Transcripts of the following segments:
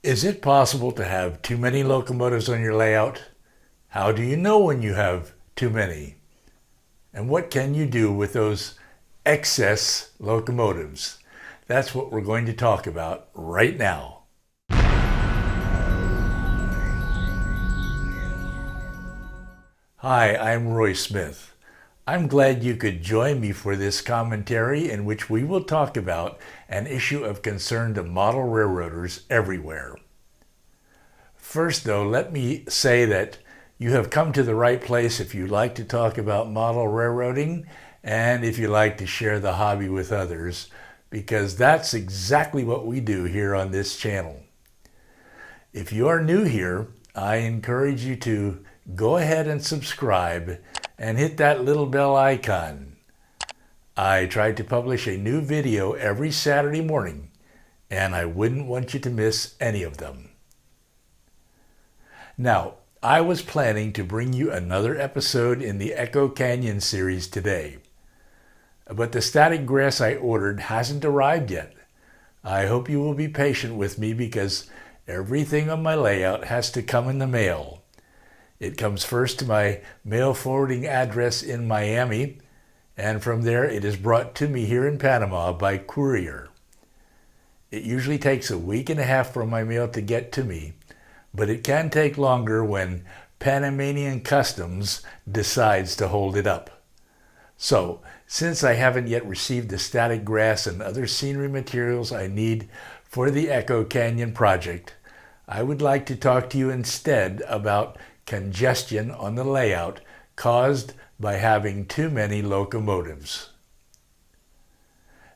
Is it possible to have too many locomotives on your layout? How do you know when you have too many? And what can you do with those excess locomotives? That's what we're going to talk about right now. Hi, I'm Roy Smith. I'm glad you could join me for this commentary in which we will talk about an issue of concern to model railroaders everywhere. First, though, let me say that you have come to the right place if you like to talk about model railroading and if you like to share the hobby with others, because that's exactly what we do here on this channel. If you are new here, I encourage you to go ahead and subscribe and hit that little bell icon. I try to publish a new video every Saturday morning, and I wouldn't want you to miss any of them. Now, I was planning to bring you another episode in the Echo Canyon series today, but the static grass I ordered hasn't arrived yet. I hope you will be patient with me because everything on my layout has to come in the mail. It comes first to my mail forwarding address in Miami, and from there it is brought to me here in Panama by courier. It usually takes a week and a half for my mail to get to me, but it can take longer when Panamanian Customs decides to hold it up. So, since I haven't yet received the static grass and other scenery materials I need for the Echo Canyon project, I would like to talk to you instead about congestion on the layout caused by having too many locomotives.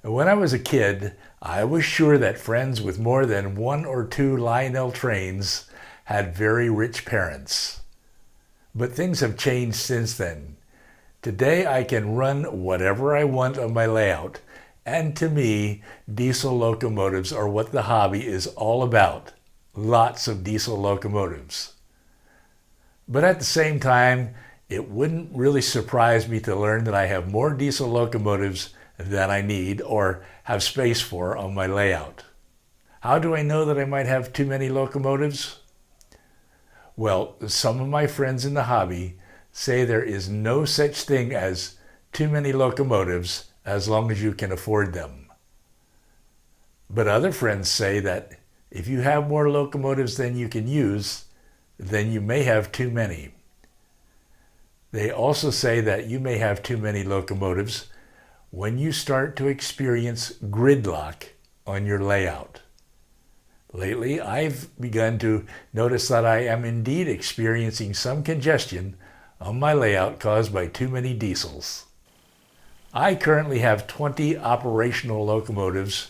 When I was a kid, I was sure that friends with more than one or two Lionel trains had very rich parents. But things have changed since then. Today I can run whatever I want on my layout, and to me, diesel locomotives are what the hobby is all about. Lots of diesel locomotives. But at the same time, it wouldn't really surprise me to learn that I have more diesel locomotives than I need or have space for on my layout. How do I know that I might have too many locomotives? Well, some of my friends in the hobby say there is no such thing as too many locomotives as long as you can afford them. But other friends say that if you have more locomotives than you can use, then you may have too many. They also say that you may have too many locomotives when you start to experience gridlock on your layout. Lately, I've begun to notice that I am indeed experiencing some congestion on my layout caused by too many diesels. I currently have 20 operational locomotives,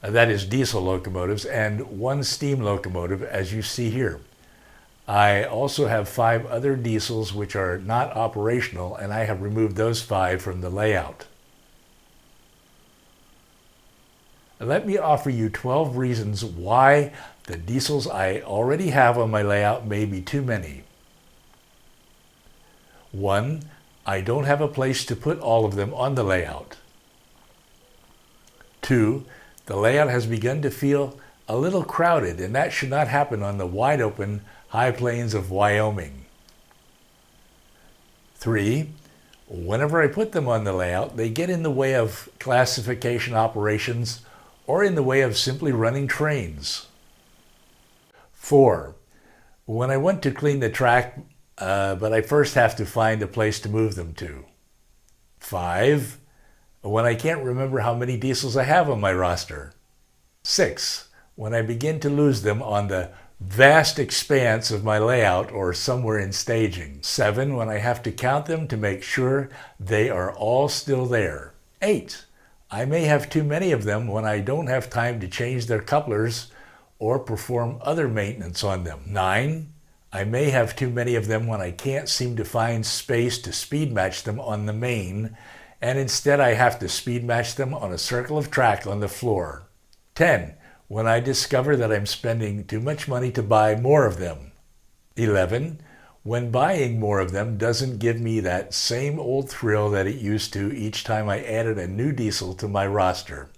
that is diesel locomotives, and one steam locomotive, as you see here. I also have 5 other diesels which are not operational, and I have removed those 5 from the layout. Let me offer you 12 reasons why the diesels I already have on my layout may be too many. 1. I don't have a place to put all of them on the layout. 2. The layout has begun to feel a little crowded, and that should not happen on the wide open high plains of Wyoming. 3. Whenever I put them on the layout, they get in the way of classification operations or in the way of simply running trains. 4. When I want to clean the track, but I first have to find a place to move them to. 5. When I can't remember how many diesels I have on my roster. 6. When I begin to lose them on the vast expanse of my layout or somewhere in staging. 7. When I have to count them to make sure they are all still there. 8. I may have too many of them when I don't have time to change their couplers or perform other maintenance on them. 9. I may have too many of them when I can't seem to find space to speed match them on the main, and instead I have to speed match them on a circle of track on the floor. 10. When I discover that I'm spending too much money to buy more of them. 11. When buying more of them doesn't give me that same old thrill that it used to each time I added a new diesel to my roster.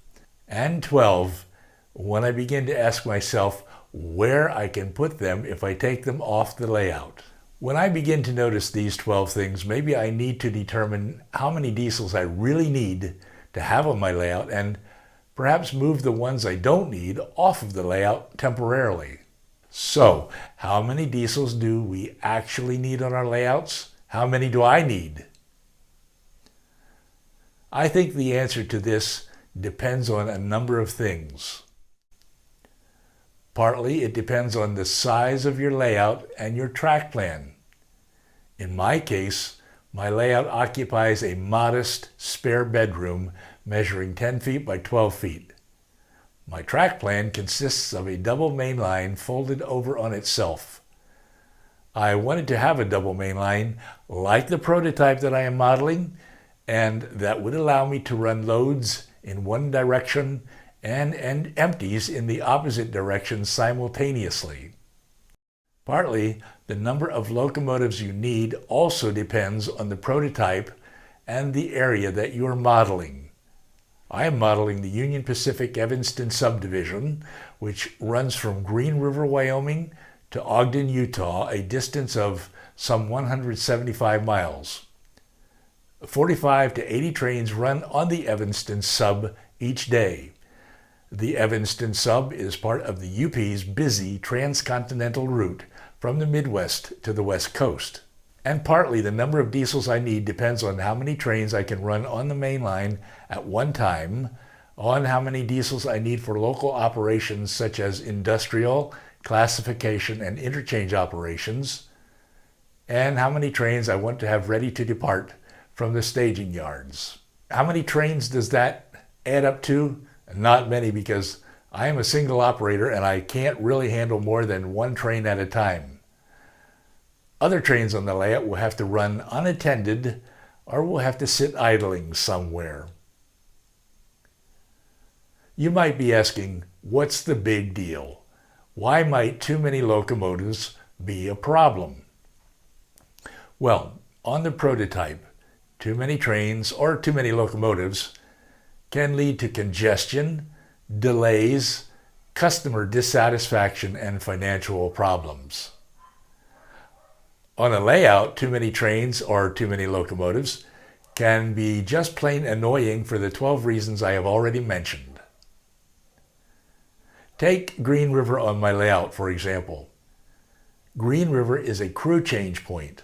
And 12. When I begin to ask myself, where I can put them if I take them off the layout. When I begin to notice these 12 things, maybe I need to determine how many diesels I really need to have on my layout and perhaps move the ones I don't need off of the layout temporarily. So, how many diesels do we actually need on our layouts? How many do I need? I think the answer to this depends on a number of things. Partly, it depends on the size of your layout and your track plan. In my case, my layout occupies a modest spare bedroom measuring 10 feet by 12 feet. My track plan consists of a double main line folded over on itself. I wanted to have a double main line like the prototype that I am modeling, and that would allow me to run loads in one direction and empties in the opposite direction simultaneously. Partly, the number of locomotives you need also depends on the prototype and the area that you are modeling. I am modeling the Union Pacific Evanston Subdivision, which runs from Green River, Wyoming to Ogden, Utah, a distance of some 175 miles. 45 to 80 trains run on the Evanston Sub each day. The Evanston Sub is part of the UP's busy transcontinental route from the Midwest to the West Coast. And partly the number of diesels I need depends on how many trains I can run on the main line at one time, on how many diesels I need for local operations such as industrial, classification, and interchange operations, and how many trains I want to have ready to depart from the staging yards. How many trains does that add up to? Not many, because I am a single operator and I can't really handle more than one train at a time. Other trains on the layout will have to run unattended or will have to sit idling somewhere. You might be asking, what's the big deal? Why might too many locomotives be a problem? Well, on the prototype, too many trains or too many locomotives can lead to congestion, delays, customer dissatisfaction, and financial problems. On a layout, too many trains or too many locomotives can be just plain annoying for the 12 reasons I have already mentioned. Take Green River on my layout, for example. Green River is a crew change point.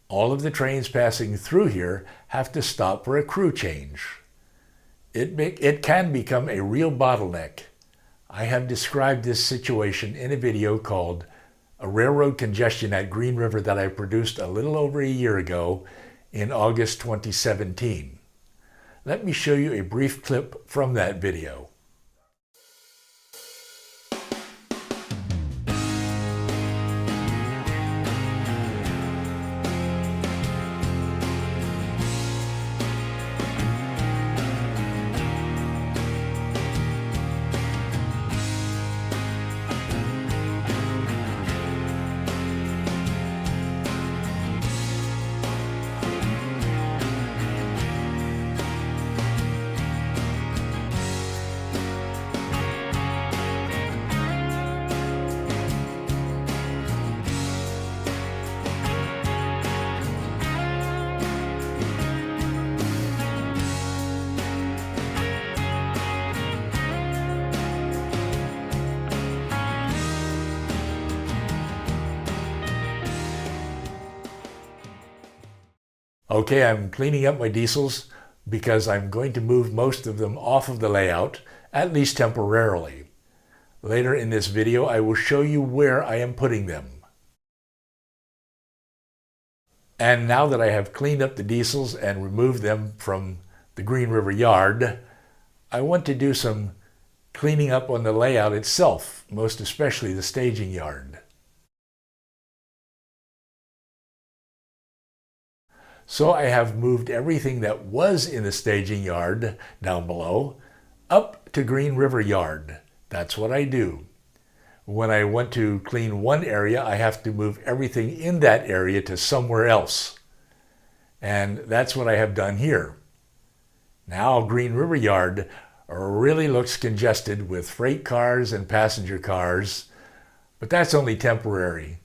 All of the trains passing through here have to stop for a crew change. It can become a real bottleneck. I have described this situation in a video called A Railroad Congestion at Green River that I produced a little over a year ago in August 2017. Let me show you a brief clip from that video. Okay, I'm cleaning up my diesels because I'm going to move most of them off of the layout, at least temporarily. Later in this video, I will show you where I am putting them. And now that I have cleaned up the diesels and removed them from the Green River yard, I want to do some cleaning up on the layout itself, most especially the staging yard. So I have moved everything that was in the staging yard down below up to Green River Yard. That's what I do. When I want to clean one area, I have to move everything in that area to somewhere else. And that's what I have done here. Now Green River Yard really looks congested with freight cars and passenger cars, but that's only temporary.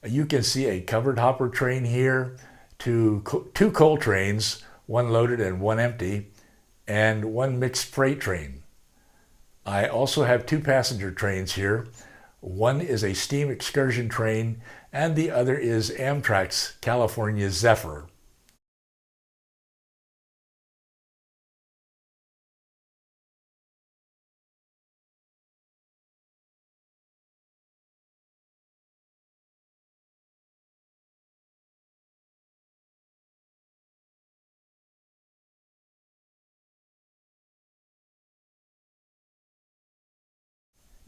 You can see a covered hopper train here, two coal trains, one loaded and one empty, and one mixed freight train. I also have two passenger trains here. One is a steam excursion train, and the other is Amtrak's California Zephyr.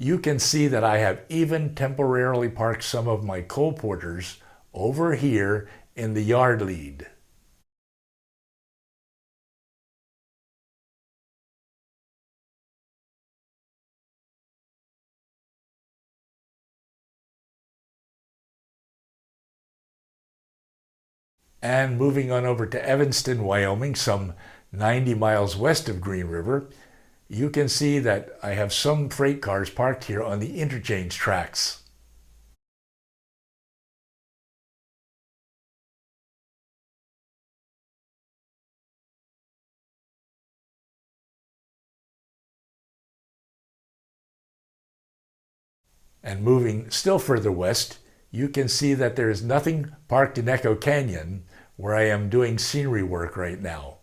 You can see that I have even temporarily parked some of my coal porters over here in the yard lead. And moving on over to Evanston, Wyoming, some 90 miles west of Green River, you can see that I have some freight cars parked here on the interchange tracks. And moving still further west, you can see that there is nothing parked in Echo Canyon, where I am doing scenery work right now.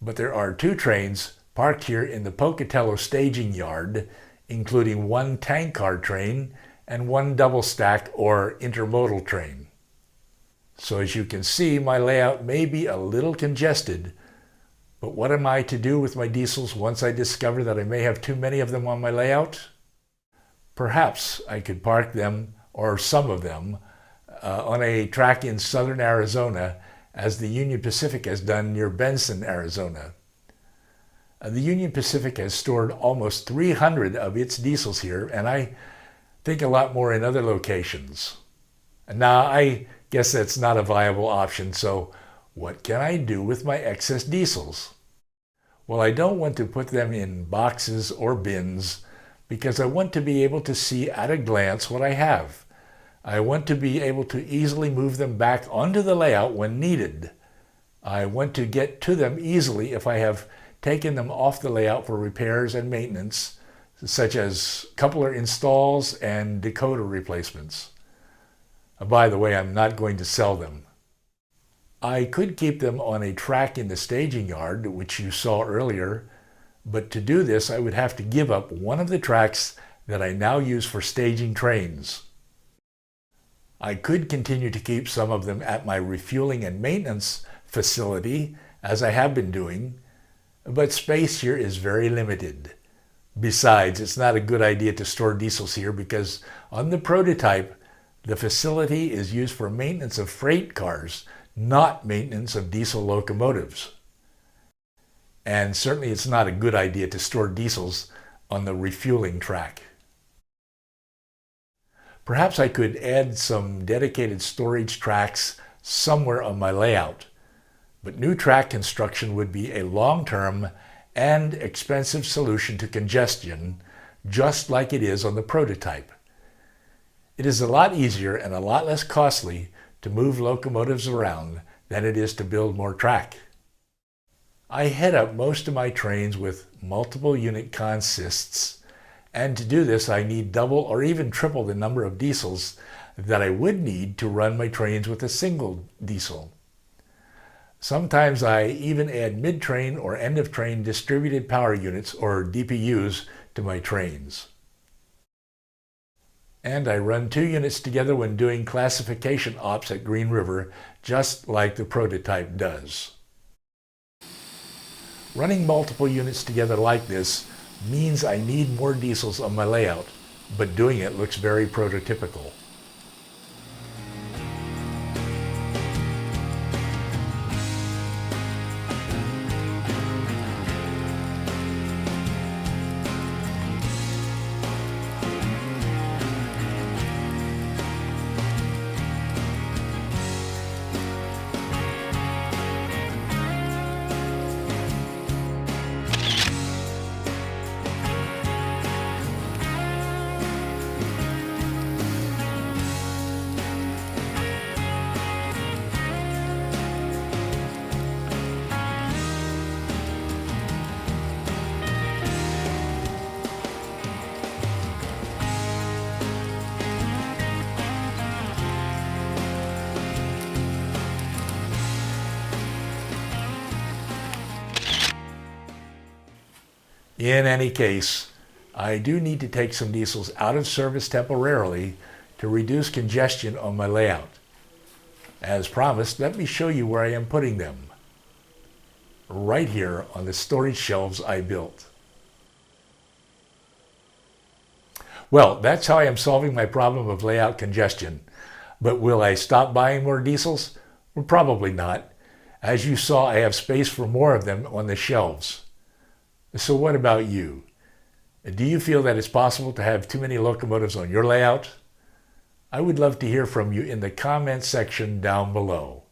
But there are two trains parked here in the Pocatello staging yard, including one tank car train and one double stack or intermodal train. So as you can see, my layout may be a little congested, but what am I to do with my diesels once I discover that I may have too many of them on my layout? Perhaps I could park them, or some of them, on a track in southern Arizona, as the Union Pacific has done near Benson, Arizona. The Union Pacific has stored almost 300 of its diesels here, and I think a lot more in other locations. Now, I guess that's not a viable option, so what can I do with my excess diesels? Well, I don't want to put them in boxes or bins because I want to be able to see at a glance what I have. I want to be able to easily move them back onto the layout when needed. I want to get to them easily if I have taken them off the layout for repairs and maintenance, such as coupler installs and decoder replacements. By the way, I'm not going to sell them. I could keep them on a track in the staging yard, which you saw earlier, but to do this I would have to give up one of the tracks that I now use for staging trains. I could continue to keep some of them at my refueling and maintenance facility, as I have been doing, but space here is very limited. Besides, it's not a good idea to store diesels here because on the prototype, the facility is used for maintenance of freight cars, not maintenance of diesel locomotives. And certainly it's not a good idea to store diesels on the refueling track. Perhaps I could add some dedicated storage tracks somewhere on my layout, but new track construction would be a long-term and expensive solution to congestion, just like it is on the prototype. It is a lot easier and a lot less costly to move locomotives around than it is to build more track. I head up most of my trains with multiple unit consists, and to do this I need double or even triple the number of diesels that I would need to run my trains with a single diesel. Sometimes I even add mid-train or end-of-train distributed power units, or DPUs, to my trains. And I run two units together when doing classification ops at Green River, just like the prototype does. Running multiple units together like this means I need more diesels on my layout, but doing it looks very prototypical. In any case, I do need to take some diesels out of service temporarily to reduce congestion on my layout. As promised, let me show you where I am putting them. Right here on the storage shelves I built. Well, that's how I am solving my problem of layout congestion. But will I stop buying more diesels? Well, probably not. As you saw, I have space for more of them on the shelves. So what about you? Do you feel that it's possible to have too many locomotives on your layout? I would love to hear from you in the comments section down below.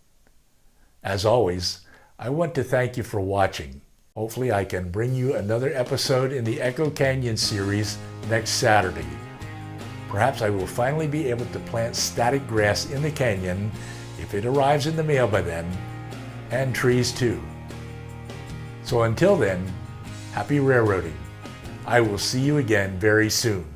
As always, I want to thank you for watching. Hopefully I can bring you another episode in the Echo Canyon series next Saturday. Perhaps I will finally be able to plant static grass in the canyon if it arrives in the mail by then, and trees too. So until then, happy railroading. I will see you again very soon.